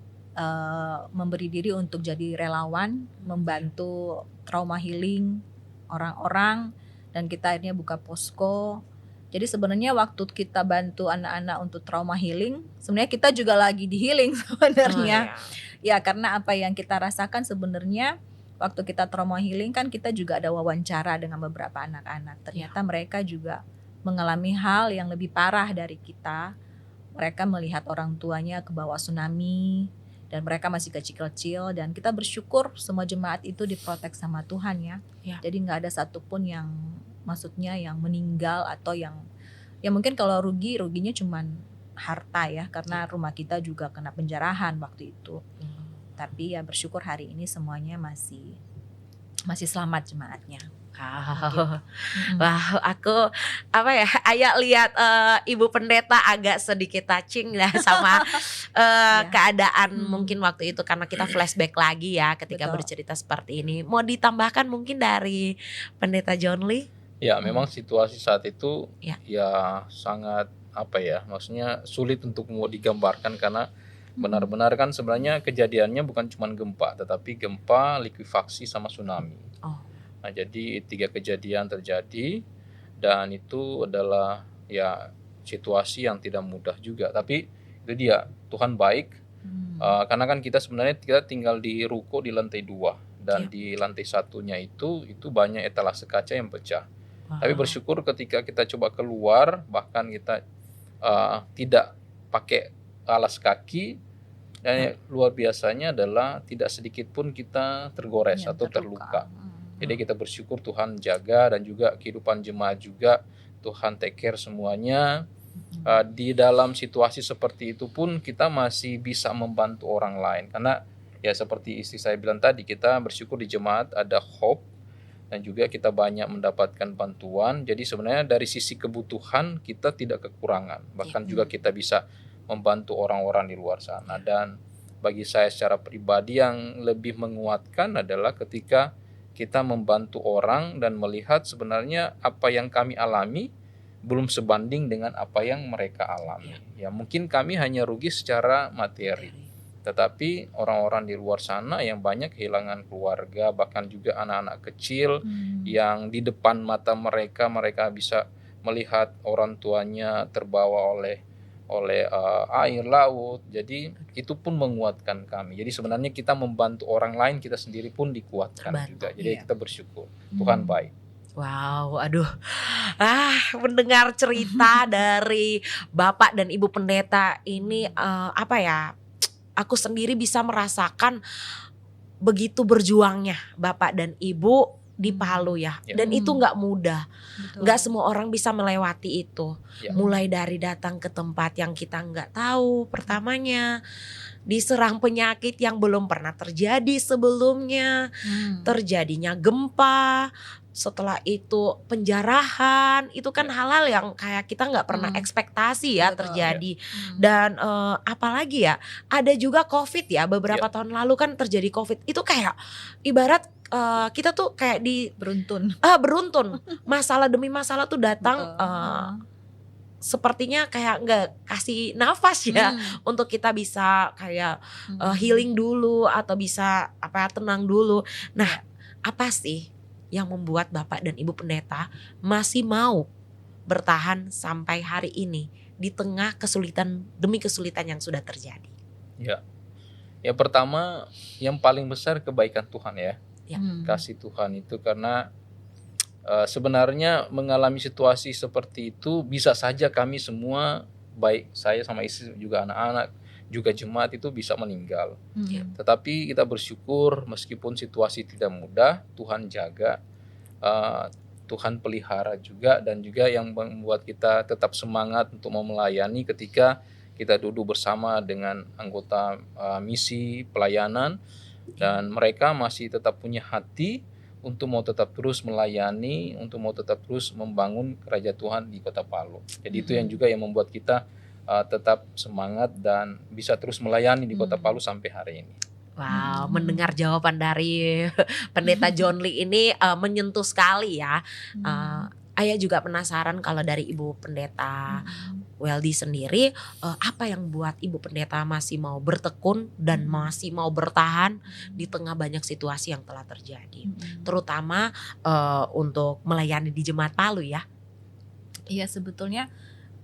memberi diri untuk jadi relawan, membantu trauma healing orang-orang, dan kita akhirnya buka posko. Jadi sebenarnya waktu kita bantu anak-anak untuk trauma healing, sebenarnya kita juga lagi di healing sebenarnya. Ya karena apa yang kita rasakan sebenarnya waktu kita trauma healing kan kita juga ada wawancara dengan beberapa anak-anak. Ternyata mereka juga mengalami hal yang lebih parah dari kita. Mereka melihat orang tuanya ke bawah tsunami dan mereka masih kecil-kecil, dan kita bersyukur semua jemaat itu diprotek sama Tuhan ya. Jadi nggak ada satupun yang maksudnya yang meninggal atau yang ya mungkin kalau ruginya cuman harta ya karena rumah kita juga kena penjarahan waktu itu. Tapi ya bersyukur hari ini semuanya masih selamat jemaatnya. Wah, aku Ayah lihat Ibu Pendeta agak sedikit touching ya sama keadaan mungkin waktu itu karena kita flashback lagi ya ketika bercerita seperti ini. Mau ditambahkan mungkin dari Pendeta John Lee? Ya, memang situasi saat itu ya sangat maksudnya sulit untuk mau digambarkan karena benar-benar kan sebenarnya kejadiannya bukan cuma gempa, tetapi gempa, likuifaksi sama tsunami. Nah, jadi 3 kejadian terjadi dan itu adalah ya situasi yang tidak mudah juga. Tapi itu dia, Tuhan baik Karena kan kita sebenarnya tinggal di ruko di lantai 2 dan di lantai satunya itu banyak etalase kaca yang pecah. Tapi bersyukur ketika kita coba keluar, bahkan kita tidak pakai alas kaki, dan luar biasanya adalah tidak sedikit pun kita tergores atau terluka. Jadi kita bersyukur Tuhan jaga, dan juga kehidupan jemaat juga Tuhan take care semuanya. Di dalam situasi seperti itu pun kita masih bisa membantu orang lain, karena ya seperti istri saya bilang tadi, kita bersyukur di jemaat ada hope dan juga kita banyak mendapatkan bantuan. Jadi sebenarnya dari sisi kebutuhan kita tidak kekurangan, bahkan juga kita bisa membantu orang-orang di luar sana. Dan bagi saya secara pribadi yang lebih menguatkan adalah ketika kita membantu orang dan melihat sebenarnya apa yang kami alami belum sebanding dengan apa yang mereka alami. Ya mungkin kami hanya rugi secara materi, tetapi orang-orang di luar sana yang banyak kehilangan keluarga, bahkan juga anak-anak kecil yang di depan mata mereka bisa melihat orang tuanya terbawa oleh air laut. Jadi itu pun menguatkan kami. Jadi sebenarnya kita membantu orang lain, kita sendiri pun dikuatkan juga. Jadi kita bersyukur Tuhan baik. Wow, aduh, mendengar cerita dari Bapak dan Ibu Pendeta ini aku sendiri bisa merasakan begitu berjuangnya Bapak dan Ibu di Palu ya. Dan itu nggak mudah, nggak semua orang bisa melewati itu. Mulai dari datang ke tempat yang kita nggak tahu pertamanya, diserang penyakit yang belum pernah terjadi sebelumnya, terjadinya gempa. Setelah itu penjarahan, itu kan hal-hal yang kayak kita nggak pernah ekspektasi ya terjadi. Dan apalagi ya, ada juga COVID ya, beberapa tahun lalu kan terjadi COVID. Itu kayak ibarat kita tuh kayak beruntun, masalah demi masalah tuh datang. Sepertinya kayak nggak kasih nafas ya untuk kita bisa kayak healing dulu atau bisa tenang dulu. Nah, apa sih yang membuat Bapak dan Ibu Pendeta masih mau bertahan sampai hari ini di tengah kesulitan demi kesulitan yang sudah terjadi? Ya pertama, yang paling besar kebaikan Tuhan ya. Kasih Tuhan itu, karena sebenarnya mengalami situasi seperti itu bisa saja kami semua, baik saya sama istri juga anak-anak juga jemaat itu bisa meninggal. Tetapi kita bersyukur meskipun situasi tidak mudah, Tuhan jaga, Tuhan pelihara juga, dan juga yang membuat kita tetap semangat untuk melayani ketika kita duduk bersama dengan anggota misi pelayanan, dan mereka masih tetap punya hati untuk mau tetap terus melayani, untuk mau tetap terus membangun kerajaan Tuhan di Kota Palu. Jadi itu yang juga yang membuat kita tetap semangat dan bisa terus melayani di Kota Palu sampai hari ini. Wow, mendengar jawaban dari Pendeta John Lee ini menyentuh sekali ya. Ayah juga penasaran kalau dari Ibu Pendeta Weldy sendiri, apa yang buat Ibu Pendeta masih mau bertekun dan masih mau bertahan di tengah banyak situasi yang telah terjadi, terutama untuk melayani di Jemaat Palu ya? Iya, sebetulnya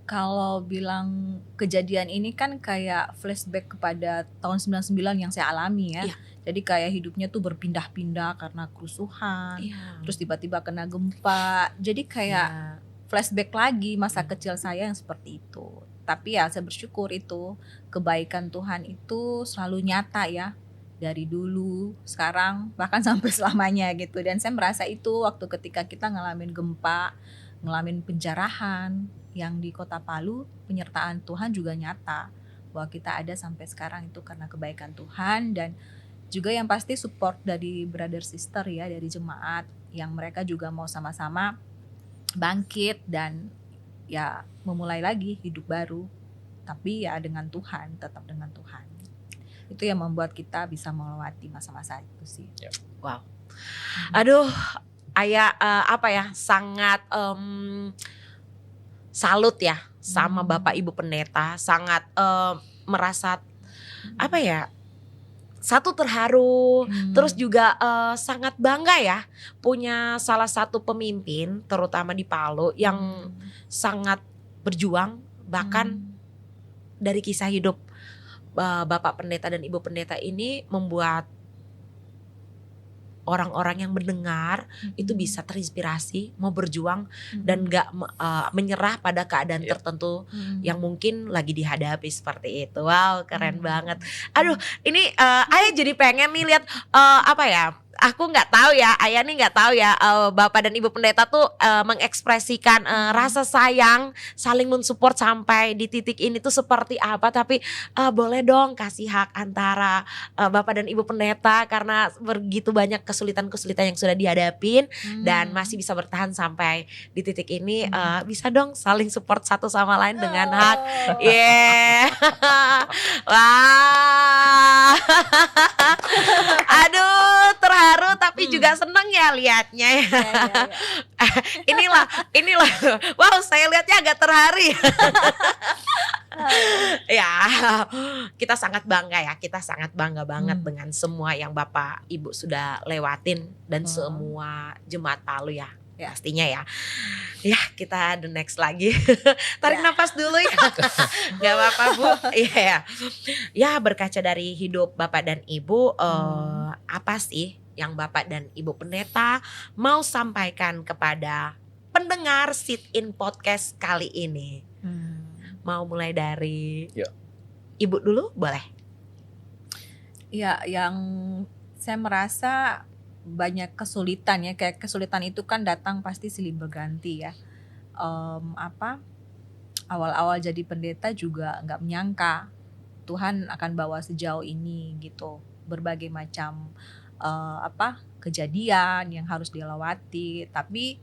kalau bilang kejadian ini kan kayak flashback kepada tahun 99 yang saya alami ya. Jadi kayak hidupnya tuh berpindah-pindah karena kerusuhan, terus tiba-tiba kena gempa. Jadi kayak flashback lagi masa kecil saya yang seperti itu. Tapi ya saya bersyukur itu kebaikan Tuhan itu selalu nyata ya. Dari dulu, sekarang, bahkan sampai selamanya gitu. Dan saya merasa itu waktu ketika kita ngalamin gempa, ngalamin penjarahan yang di Kota Palu, penyertaan Tuhan juga nyata bahwa kita ada sampai sekarang itu karena kebaikan Tuhan, dan juga yang pasti support dari brother sister ya, dari jemaat yang mereka juga mau sama-sama bangkit dan ya memulai lagi hidup baru, tapi ya dengan Tuhan, tetap dengan Tuhan. Itu yang membuat kita bisa melewati masa-masa itu sih. Wow. Aduh, Ayah sangat salut ya sama Bapak Ibu Pendeta, sangat merasa satu terharu, terus juga sangat bangga ya punya salah satu pemimpin terutama di Palu yang sangat berjuang, bahkan dari kisah hidup Bapak Pendeta dan Ibu Pendeta ini membuat orang-orang yang mendengar itu bisa terinspirasi, mau berjuang dan gak menyerah pada keadaan tertentu yang mungkin lagi dihadapi seperti itu. Wow, keren banget. Aduh, ini Ayah jadi pengen nih lihat apa ya? Aku nggak tahu ya, Ayah nih nggak tahu ya, Bapak dan Ibu Pendeta tuh mengekspresikan rasa sayang, saling mensupport sampai di titik ini tuh seperti apa. Tapi boleh dong kasih hak antara Bapak dan Ibu Pendeta karena begitu banyak kesulitan-kesulitan yang sudah dihadapin dan masih bisa bertahan sampai di titik ini. Bisa dong saling support satu sama lain dengan hak. Yeah. Wah. Aduh, terharu tapi juga seneng ya liatnya ya. Inilah. Wow, saya lihatnya agak terharu. Ya, kita sangat bangga ya. Kita sangat bangga banget dengan semua yang Bapak Ibu sudah lewatin dan semua jemaat Palu ya. Pastinya ya. Ya, kita the next lagi. Tarik nafas dulu ya. Gak apa-apa Bu. Iya. Ya, berkaca dari hidup Bapak dan Ibu, apa sih yang Bapak dan Ibu Pendeta mau sampaikan kepada pendengar Sit In Podcast kali ini? Mau mulai dari Ibu dulu, boleh? Ya, yang saya merasa banyak kesulitan ya, kayak kesulitan itu kan datang pasti silih berganti ya. Awal-awal jadi pendeta juga nggak menyangka Tuhan akan bawa sejauh ini gitu, berbagai macam kejadian yang harus dilewati. Tapi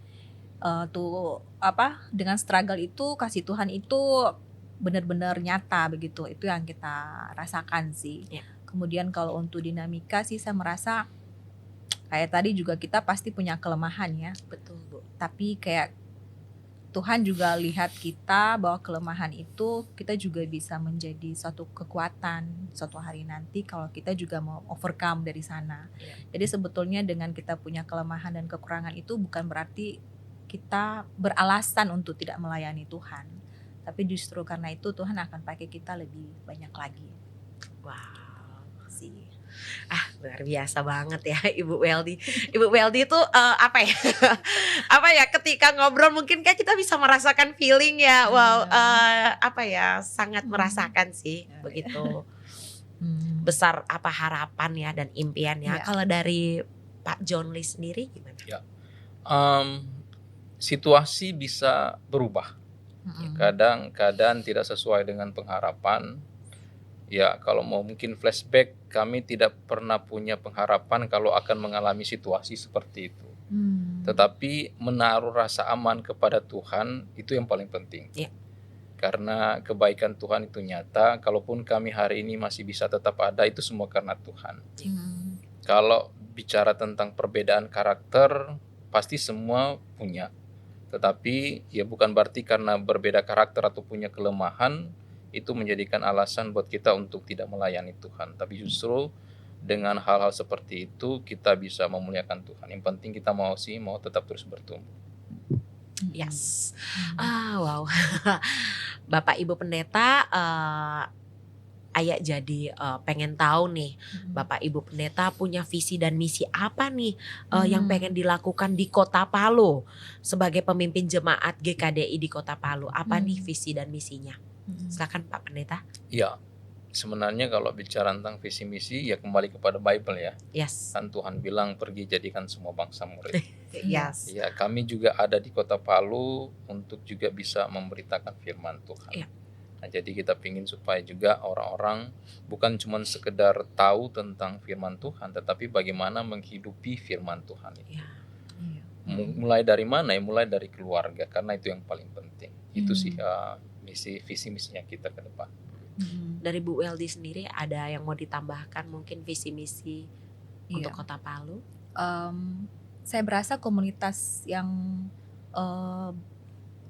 dengan struggle itu kasih Tuhan itu benar-benar nyata begitu, itu yang kita rasakan sih. Kemudian kalau untuk dinamika sih saya merasa kayak tadi juga kita pasti punya kelemahan ya. Betul Bu. Tapi kayak Tuhan juga lihat kita bahwa kelemahan itu kita juga bisa menjadi suatu kekuatan suatu hari nanti kalau kita juga mau overcome dari sana. Jadi sebetulnya dengan kita punya kelemahan dan kekurangan itu bukan berarti kita beralasan untuk tidak melayani Tuhan. Tapi justru karena itu Tuhan akan pakai kita lebih banyak lagi. Wow sih. Luar biasa banget ya Ibu Weldy. Ibu Weldy itu apa ya ketika ngobrol mungkin kayak kita bisa merasakan feeling ya. Wow, sangat merasakan sih begitu. Besar apa harapan ya dan impiannya. Kalau dari Pak John Lee sendiri gimana? Situasi bisa berubah. Kadang-kadang tidak sesuai dengan pengharapan. Ya, kalau mau mungkin flashback, kami tidak pernah punya pengharapan kalau akan mengalami situasi seperti itu. Tetapi menaruh rasa aman kepada Tuhan itu yang paling penting. Karena kebaikan Tuhan itu nyata, kalaupun kami hari ini masih bisa tetap ada, itu semua karena Tuhan. Kalau bicara tentang perbedaan karakter, pasti semua punya. Tetapi ya bukan berarti karena berbeda karakter atau punya kelemahan, itu menjadikan alasan buat kita untuk tidak melayani Tuhan. Tapi justru dengan hal-hal seperti itu kita bisa memuliakan Tuhan. Yang penting kita mau tetap terus bertumbuh. Yes. Wow. Bapak Ibu Pendeta, Ayah jadi pengen tahu nih, Bapak Ibu Pendeta punya visi dan misi apa nih yang pengen dilakukan di Kota Palu sebagai pemimpin jemaat GKDI di Kota Palu. Apa nih visi dan misinya? Silakan Pak Pendeta. Ya, sebenarnya kalau bicara tentang visi misi ya kembali kepada Bible ya. Yes. Kan Tuhan bilang pergi jadikan semua bangsa murid. Yes. Ya, kami juga ada di Kota Palu untuk juga bisa memberitakan firman Tuhan. Nah, jadi kita pingin supaya juga orang-orang bukan cuma sekedar tahu tentang firman Tuhan, tetapi bagaimana menghidupi firman Tuhan itu. Mulai dari mana ya? Mulai dari keluarga, karena itu yang paling penting. Itu sih visi misinya kita ke depan. Dari Bu Weldy sendiri ada yang mau ditambahkan mungkin visi misi untuk Kota Palu? Saya berasa komunitas yang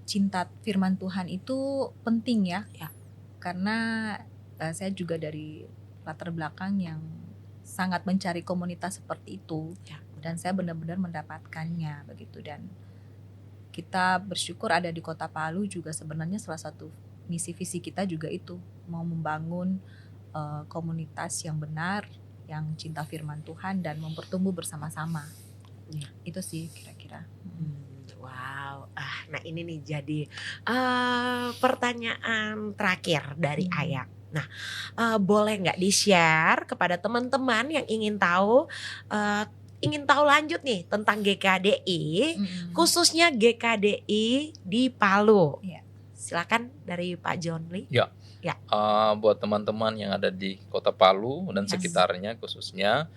cinta firman Tuhan itu penting ya. Karena saya juga dari latar belakang yang sangat mencari komunitas seperti itu dan saya benar-benar mendapatkannya begitu. Dan kita bersyukur ada di Kota Palu juga sebenarnya salah satu misi visi kita juga itu mau membangun komunitas yang benar, yang cinta firman Tuhan dan mempertumbuh bersama-sama. Iya. Itu sih kira-kira. Wow, nah ini nih jadi pertanyaan terakhir dari Aya. Nah, boleh nggak di-share kepada teman-teman yang ingin tahu lanjut nih tentang GKDI, khususnya GKDI di Palu. Iya. Silakan dari Pak John Lee. Buat teman-teman yang ada di Kota Palu dan Yes. sekitarnya khususnya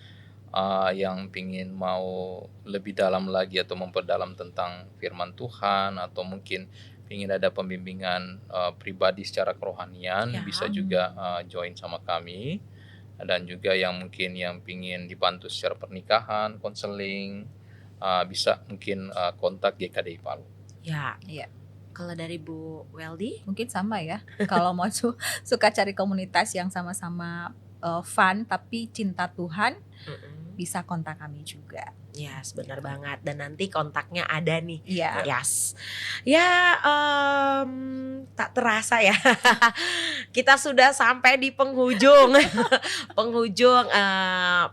yang pingin mau lebih dalam lagi atau memperdalam tentang firman Tuhan atau mungkin pingin ada pembimbingan pribadi secara kerohanian, Ya. bisa juga join sama kami. Dan juga yang mungkin yang pingin dibantu secara pernikahan, konseling, bisa mungkin kontak GKDI Palu. Ya. Iya. Kalau dari Bu Weldy? Mungkin sama ya. Kalau mau suka cari komunitas yang sama-sama fun tapi cinta Tuhan, bisa kontak kami juga. Yes, benar banget. Dan nanti kontaknya ada nih. Iya. Yes. Ya, tak terasa ya. Kita sudah sampai di penghujung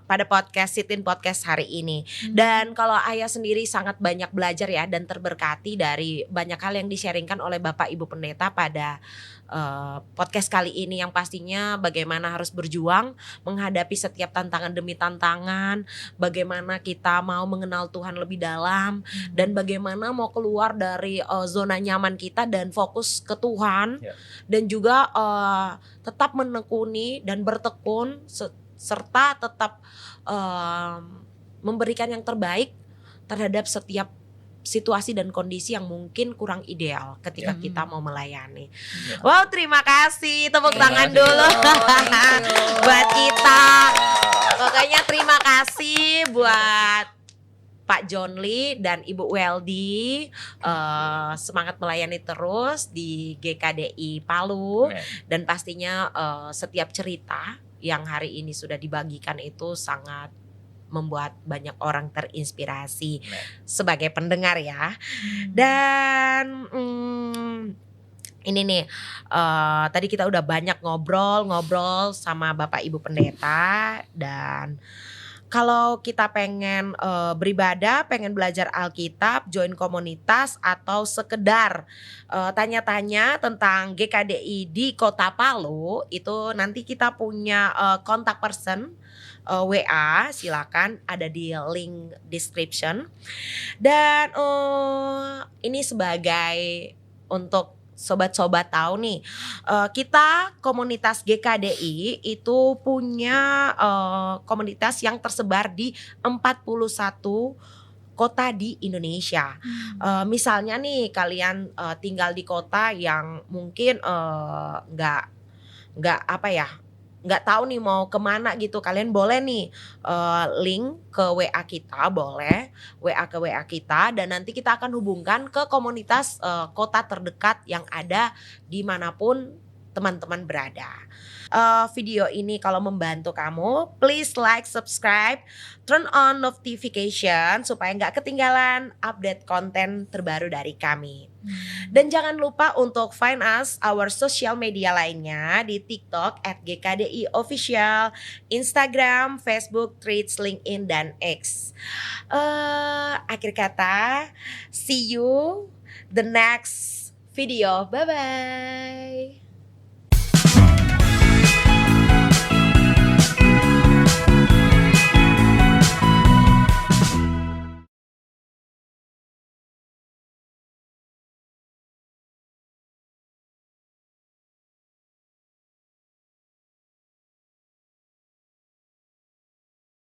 pada podcast Sitin Podcast hari ini. Dan kalau Ayah sendiri sangat banyak belajar ya dan terberkati dari banyak hal yang di-sharingkan oleh Bapak Ibu Pendeta pada podcast kali ini, yang pastinya bagaimana harus berjuang menghadapi setiap tantangan demi tantangan, bagaimana kita mau mengenal Tuhan lebih dalam, dan bagaimana mau keluar dari zona nyaman kita dan fokus ke Tuhan, dan juga tetap menekuni dan bertekun serta tetap memberikan yang terbaik terhadap setiap situasi dan kondisi yang mungkin kurang ideal ketika kita mau melayani. Wow, terima kasih. Tepuk tangan dulu buat kita. Pokoknya terima kasih buat Pak John Lee dan Ibu Weldy. Semangat melayani terus di GKDI Palu. Dan pastinya setiap cerita yang hari ini sudah dibagikan itu sangat membuat banyak orang terinspirasi sebagai pendengar ya. Dan ini nih tadi kita udah banyak ngobrol sama Bapak Ibu Pendeta. Dan kalau kita pengen beribadah, pengen belajar Alkitab, join komunitas, atau sekedar tanya-tanya tentang GKDI di Kota Palu, itu nanti kita punya kontak person WA, silakan ada di link description. Dan ini sebagai untuk sobat-sobat tahu nih, kita komunitas GKDI itu punya komunitas yang tersebar di 41 kota di Indonesia. Misalnya nih kalian tinggal di kota yang mungkin nggak tahu nih mau kemana gitu, kalian boleh nih link ke WA kita, boleh WA ke WA kita, dan nanti kita akan hubungkan ke komunitas kota terdekat yang ada dimanapun teman-teman berada. Video ini kalau membantu kamu, please like, subscribe, turn on notification supaya nggak ketinggalan update konten terbaru dari kami. Dan jangan lupa untuk find us our social media lainnya di TikTok @GKDI Official, Instagram, Facebook, Threads, LinkedIn, dan X. Akhir kata, see you the next video. Bye-bye.